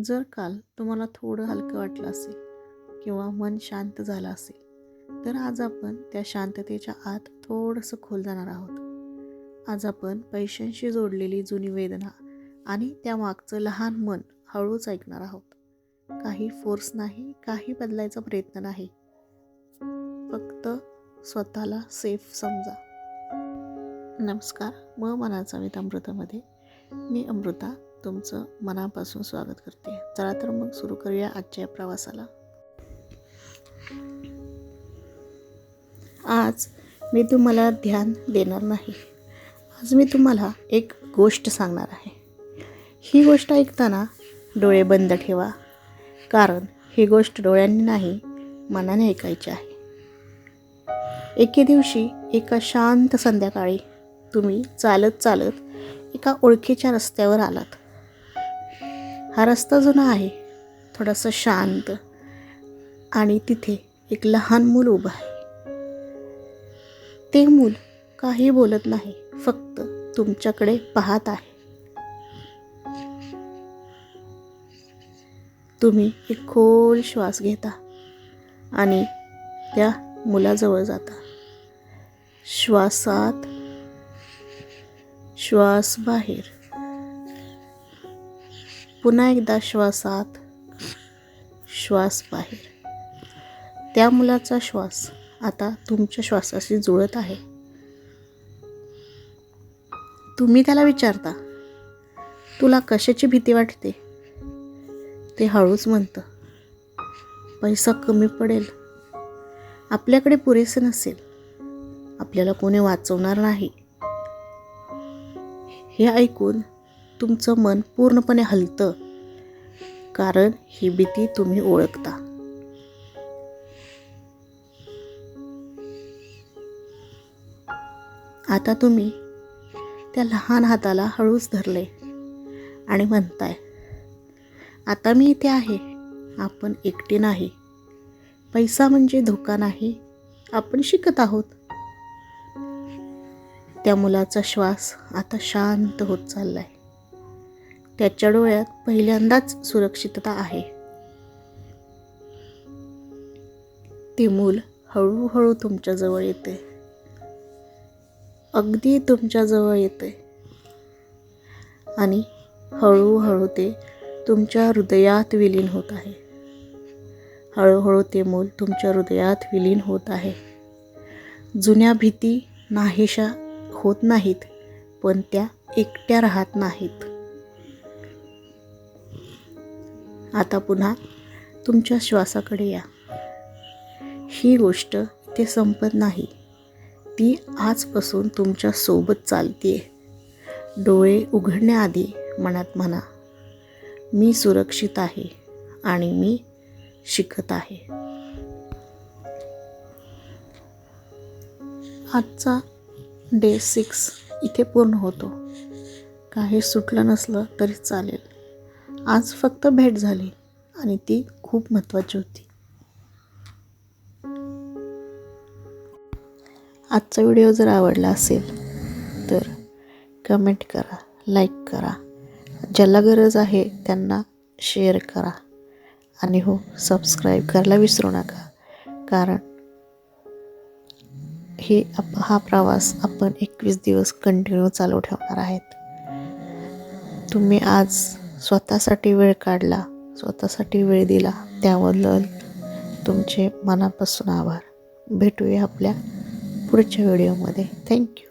जर काल तुम्हाला थोडं हलकं वाटलं असेल किंवा मन शांत झालं असेल, तर आज आपण त्या शांततेच्या आत थोडंसं खोल जाणार आहोत. आज आपण पैशांशी जोडलेली जुनी वेदना आणि त्यामागचं लहान मन हळूच ऐकणार आहोत. काही फोर्स नाही, काही बदलायचा प्रयत्न नाही, फक्त स्वतःला सेफ समजा. नमस्कार, मनाचा वेध अमृतामध्ये मी अमृता तुमचं मनापासून स्वागत करते. चला तर मग सुरू करूया आजच्या प्रवासाला. आज मी तुम्हाला ध्यान देणार नाही. आज मी तुम्हाला एक गोष्ट सांगणार आहे. ही गोष्ट ऐकताना डोळे बंद ठेवा, कारण ही गोष्ट डोळ्यांनी नाही, मनाने ऐकायची आहे. एके दिवशी एका शांत संध्याकाळी तुम्ही चालत चालत एका ओळखीच्या रस्त्यावर आलात. हा रस्ता जुना आहे, थोडासा शांत, आणि तिथे एक लहान मूल उभं आहे. ते मूल काही बोलत नाही, फक्त तुमच्याकडे पाहत आहे. तुम्ही एक खोल श्वास घेता आणि त्या मुलाजवळ जाता. श्वासात, श्वास बाहेर, पुन्हा एकदा श्वासात, श्वास बाहेर. त्या मुलाचा श्वास आता तुमच्या श्वासाशी जुळत आहे. तुम्ही त्याला विचारता, तुला कशाची भीती वाटते? ते हळूच म्हणतं, पैसा कमी पडेल, आपल्याकडे पुरेसे नसेल, आपल्याला कोणी वाचवणार नाही. हे ऐकून तुमचं मन पूर्णपणे हलतं, कारण ही भीती तुम्ही ओळखता. आता तुम्ही त्या लहान हाताला हळूच धरले आणि म्हणताय, आता मी इथे आहे, आपण एकटे नाही. पैसा म्हणजे धोका नाही, आपण शिकत आहोत. त्या मुलाचा श्वास आता शांत होत चाललाय. त्याच्या डोळ्यात पहिल्यांदाच सुरक्षितता आहे. ते मूल हळूहळू तुमच्या जवळ येते, अगदी तुमच्या जवळ येते, आणि हळूहळू ते तुमच्या हृदयात विलीन होत आहे. हळूहळू ते मूल तुमच्या हृदयात विलीन होत आहे. जुन्या भीती नाहीशा होत नाहीत, पण त्या एकट्या राहत नाहीत. आता पुन्हा तुमच्या श्वासाकडे या. ही गोष्ट ते संपत नाही, ती आजपासून तुमच्या सोबत चालते. डोळे उघडण्याआधी मनात म्हणा, मी सुरक्षित आहे आणि मी शिकत आहे. आजचा डे 6 इथे पूर्ण होतो. काही सुटलं नसलं तरी चालेल. आज फक्त भेट झाली आणि ती खूप महत्त्वाची होती. आजचा व्हिडिओ जर आवडला असेल तर कमेंट करा, लाईक करा, ज्याला गरज आहे त्यांना शेअर करा, आणि हो, सबस्क्राईब करायला विसरू नका, कारण हा प्रवास आपण 21 दिवस कंटिन्यू चालू ठेवणार आहेत. तुम्ही आज स्वतःसाठी वेळ काढला, स्वतःसाठी वेळ दिला, त्याबद्दल तुमचे मनापासून आभार. भेटूया आपल्या पुढच्या व्हिडिओमध्ये. थँक्यू.